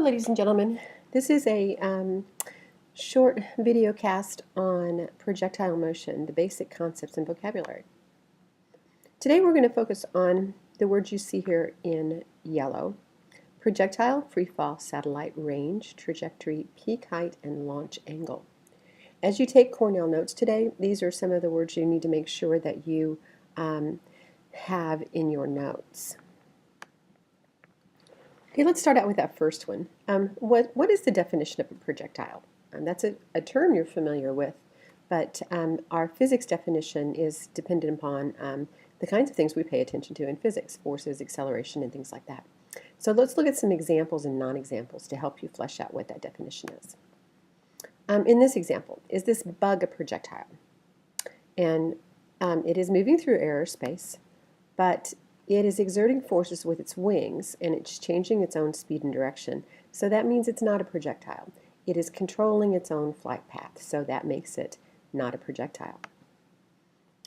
ladies and gentlemen. This is a short video cast on projectile motion, the basic concepts and vocabulary. Today we're going to focus on the words you see here in yellow: projectile, free fall, satellite, range, trajectory, peak height, and launch angle. As you take Cornell notes today, these are some of the words you need to make sure that you have in your notes. Okay, let's start out with that first one. What is the definition of a projectile? That's a term you're familiar with, but our physics definition is dependent upon the kinds of things we pay attention to in physics: forces, acceleration, and things like that. So let's look at some examples and non-examples to help you flesh out what that definition is. In this example, is this bug a projectile? And it is moving through air or space, but it is exerting forces with its wings, and it's changing its own speed and direction. So that means it's not a projectile. It is controlling its own flight path, so that makes it not a projectile.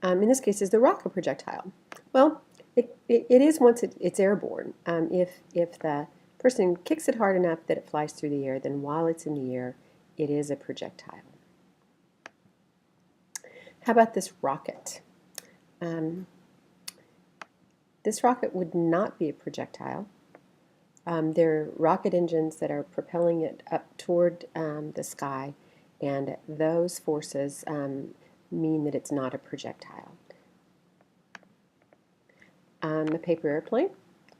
In this case, is the rock a projectile? Well, it is once it's airborne. If the person kicks it hard enough that it flies through the air, then while it's in the air, it is a projectile. How about this rocket? This rocket would not be a projectile. There are rocket engines that are propelling it up toward the sky, and those forces mean that it's not a projectile. A paper airplane,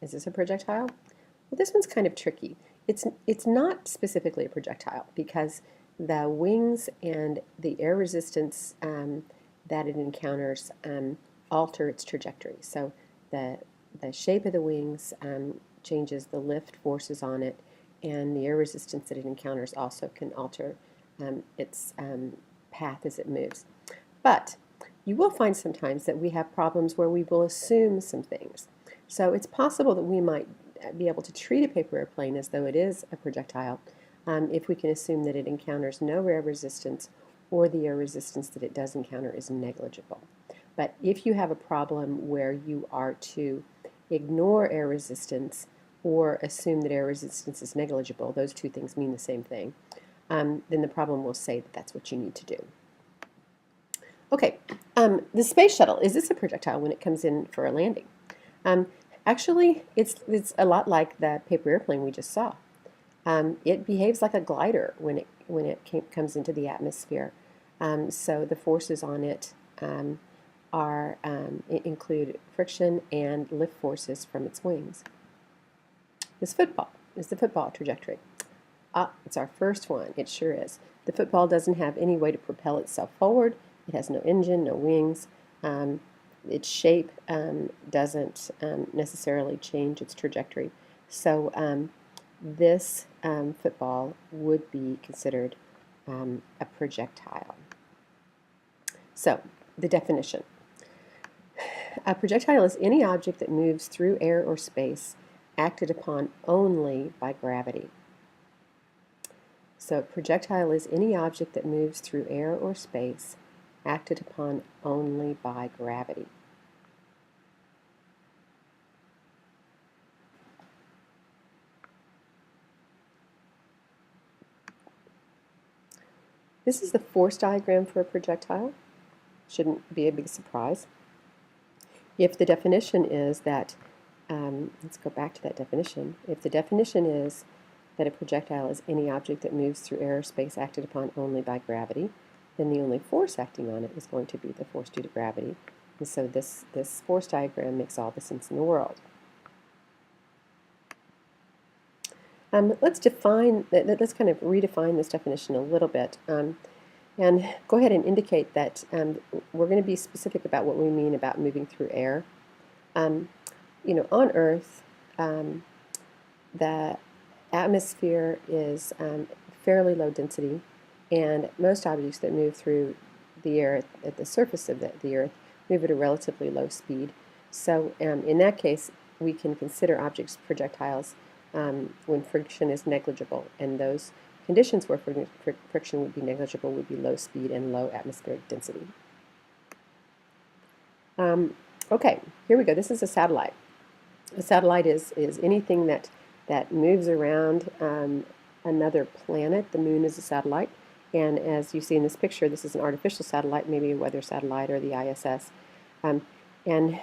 is this a projectile? Well, this one's kind of tricky. It's not specifically a projectile because the wings and the air resistance that it encounters alter its trajectory. So the shape of the wings changes the lift forces on it, and the air resistance that it encounters also can alter its path as it moves. But you will find sometimes that we have problems where we will assume some things. So it's possible that we might be able to treat a paper airplane as though it is a projectile if we can assume that it encounters no air resistance, or the air resistance that it does encounter is negligible. But if you have a problem where you are to ignore air resistance or assume that air resistance is negligible, those two things mean the same thing, then the problem will say that that's what you need to do. Okay, the space shuttle, is this a projectile when it comes in for a landing? Actually, it's a lot like the paper airplane we just saw. It behaves like a glider when it comes into the atmosphere. So the forces on it include friction and lift forces from its wings. This football, is the football a trajectory? It's our first one. It sure is. The football doesn't have any way to propel itself forward. It has no engine, no wings. Its shape doesn't necessarily change its trajectory. So this football would be considered a projectile. So the definition. A projectile is any object that moves through air or space acted upon only by gravity. So a projectile is any object that moves through air or space acted upon only by gravity. This is the force diagram for a projectile. Shouldn't be a big surprise. If the definition is that, let's go back to that definition. If the definition is that a projectile is any object that moves through air or space acted upon only by gravity, then the only force acting on it is going to be the force due to gravity. And so this force diagram makes all the sense in the world. Let's kind of redefine this definition a little bit. And go ahead and indicate that we're going to be specific about what we mean about moving through air. On Earth, the atmosphere is fairly low density, and most objects that move through the air at the surface of the Earth move at a relatively low speed. So in that case, we can consider objects projectiles when friction is negligible, and those conditions where friction would be negligible would be low speed and low atmospheric density. Okay, here we go. This is a satellite. A satellite is anything that that moves around another planet. The moon is a satellite, and as you see in this picture, this is an artificial satellite, maybe a weather satellite or the ISS. And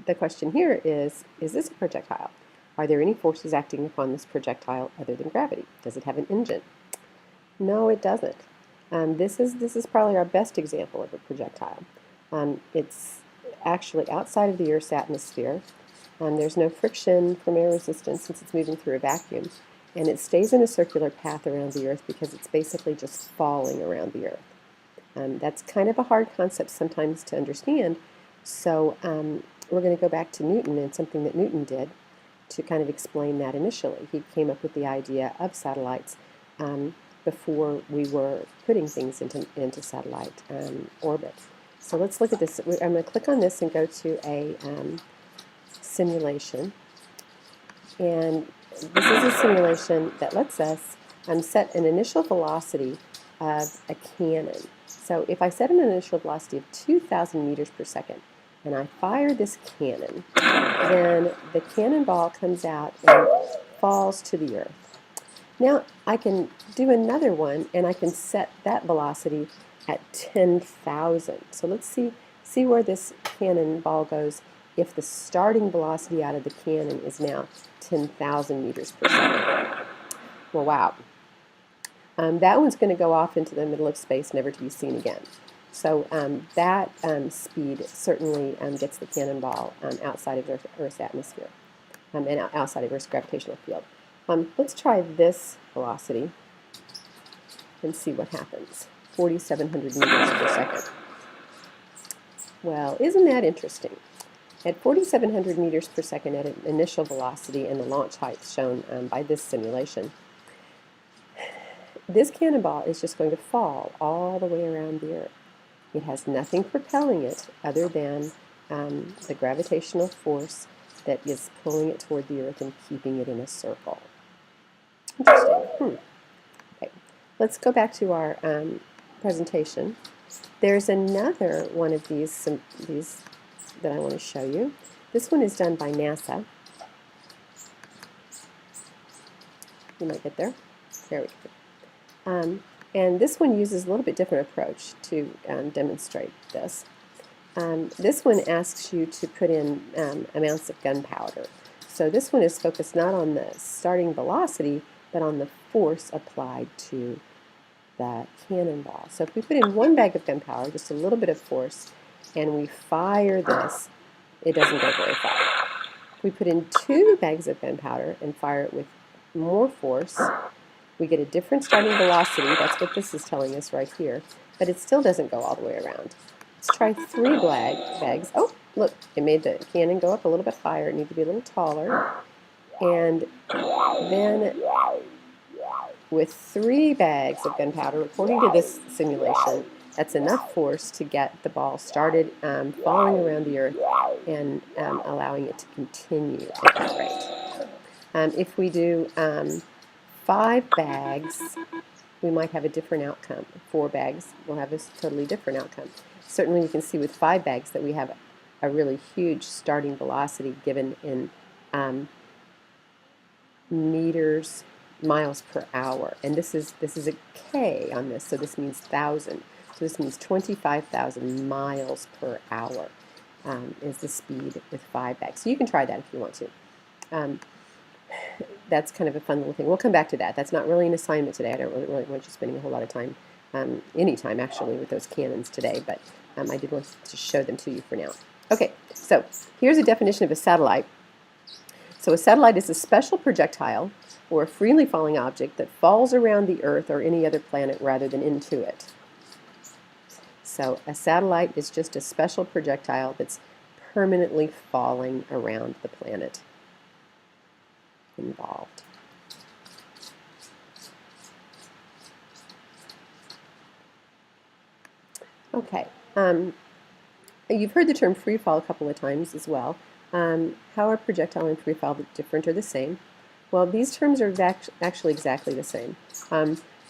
the question here is this a projectile? Are there any forces acting upon this projectile other than gravity? Does it have an engine? No, it doesn't. This is probably our best example of a projectile. It's actually outside of the Earth's atmosphere. There's no friction from air resistance since it's moving through a vacuum. And it stays in a circular path around the Earth because it's basically just falling around the Earth. That's kind of a hard concept sometimes to understand. So we're going to go back to Newton and something that Newton did to kind of explain that initially. He came up with the idea of satellites before we were putting things into satellite orbit. So let's look at this. I'm going to click on this and go to a simulation. And this is a simulation that lets us set an initial velocity of a cannon. So if I set an initial velocity of 2,000 meters per second, and I fire this cannon, then the cannonball comes out and falls to the Earth. Now I can do another one, and I can set that velocity at 10,000. So let's see where this cannonball goes if the starting velocity out of the cannon is now 10,000 meters per second. Well, wow. That one's going to go off into the middle of space, never to be seen again. So that speed certainly gets the cannonball outside of Earth's atmosphere and outside of Earth's gravitational field. Let's try this velocity and see what happens. 4,700 meters per second. Well, isn't that interesting? At 4,700 meters per second at an initial velocity and the launch height shown by this simulation, this cannonball is just going to fall all the way around the Earth. It has nothing propelling it other than the gravitational force that is pulling it toward the Earth and keeping it in a circle. Interesting. Okay. Let's go back to our presentation. There's another one of these that I want to show you. This one is done by NASA. You might get there. There we go. And this one uses a little bit different approach to demonstrate this. This one asks you to put in amounts of gunpowder. So this one is focused not on the starting velocity, but on the force applied to the cannonball. So if we put in one bag of gunpowder, just a little bit of force, and we fire this, it doesn't go very far. If we put in 2 bags of gunpowder and fire it with more force, we get a different starting velocity. That's what this is telling us right here. But it still doesn't go all the way around. Let's try 3 bags. Oh, look, it made the cannon go up a little bit higher. It needs to be a little taller. And then with 3 bags of gunpowder, according to this simulation, that's enough force to get the ball started falling around the Earth and allowing it to continue at that rate. If we do 5 bags, we might have a different outcome. 4 bags, we'll have a totally different outcome. Certainly you can see with 5 bags that we have a really huge starting velocity given in miles per hour. And this is a K on this, so this means 1,000. So this means 25,000 miles per hour is the speed with 5 bags. So you can try that if you want to. That's kind of a fun little thing. We'll come back to that. That's not really an assignment today. I don't really want you spending a whole lot of time, any time actually, with those cannons today, but I did want to show them to you for now. Okay, so here's a definition of a satellite. So a satellite is a special projectile or a freely falling object that falls around the Earth or any other planet rather than into it. So a satellite is just a special projectile that's permanently falling around the planet involved. Okay, you've heard the term free fall a couple of times as well. How are projectile and free fall different or the same? Well, these terms are actually exactly the same.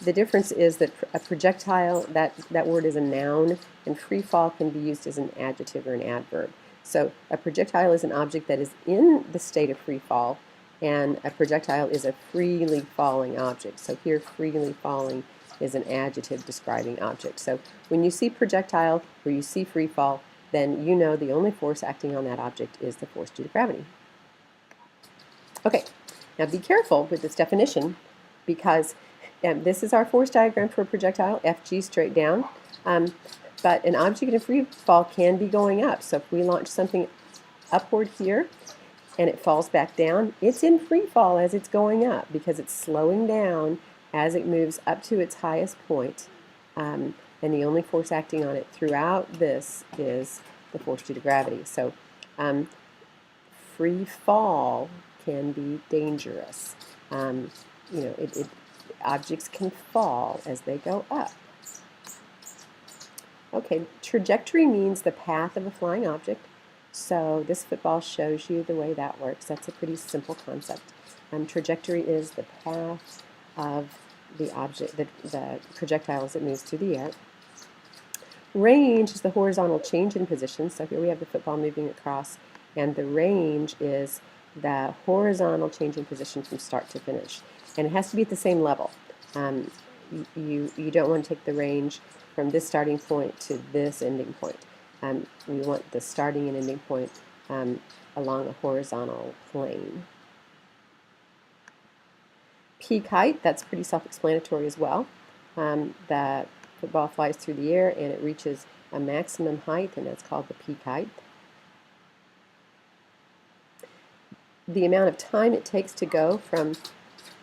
The difference is that a projectile, that word is a noun, and free fall can be used as an adjective or an adverb. So a projectile is an object that is in the state of free fall, and a projectile is a freely falling object. So here, freely falling is an adjective describing object. So when you see projectile or you see free fall, then you know the only force acting on that object is the force due to gravity. Okay, now be careful with this definition, because this is our force diagram for a projectile, Fg straight down, but an object in free fall can be going up. So if we launch something upward here and it falls back down, it's in free fall as it's going up because it's slowing down as it moves up to its highest point. And the only force acting on it throughout this is the force due to gravity. So free fall can be dangerous. Objects can fall as they go up. Okay, trajectory means the path of a flying object. So this football shows you the way that works. That's a pretty simple concept. Trajectory is the path of the object, the projectile as it moves through the air. Range is the horizontal change in position. So here we have the football moving across, and the range is the horizontal change in position from start to finish. And it has to be at the same level. You don't want to take the range from this starting point to this ending point. We want the starting and ending point along a horizontal plane. Peak height, that's pretty self-explanatory as well. The football flies through the air and it reaches a maximum height, and that's called the peak height. The amount of time it takes to go from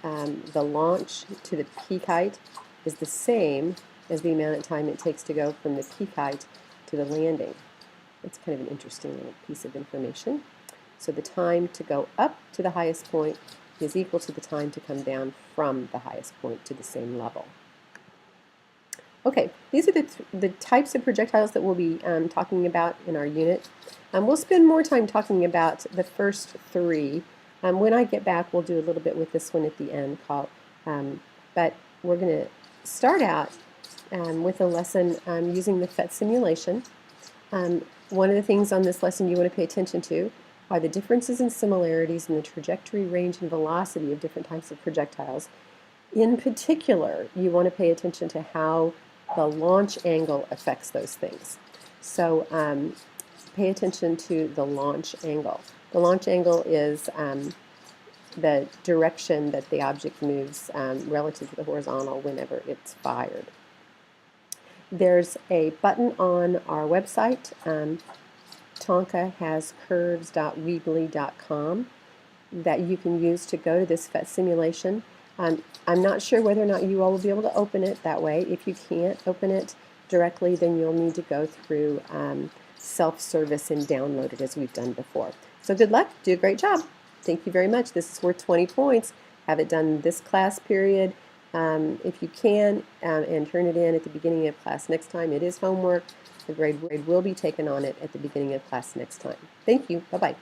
the launch to the peak height is the same as the amount of time it takes to go from the peak height to the landing. It's kind of an interesting little piece of information. So the time to go up to the highest point is equal to the time to come down from the highest point to the same level. Okay, these are the types of projectiles that we'll be talking about in our unit. We'll spend more time talking about the first three. When I get back, we'll do a little bit with this one at the end. But we're going to start out with a lesson using the PhET simulation. One of the things on this lesson you want to pay attention to are the differences and similarities in the trajectory, range, and velocity of different types of projectiles. In particular, you want to pay attention to how the launch angle affects those things. So pay attention to the launch angle. The launch angle is the direction that the object moves relative to the horizontal whenever it's fired. There's a button on our website. Tonka has curves.weebly.com that you can use to go to this PhET simulation. I'm not sure whether or not you all will be able to open it that way. If you can't open it directly, then you'll need to go through self-service and download it as we've done before. So good luck. Do a great job. Thank you very much. This is worth 20 points. Have it done this class period if you can, and turn it in at the beginning of class next time. It is homework. The grade will be taken on it at the beginning of class next time. Thank you. Bye-bye.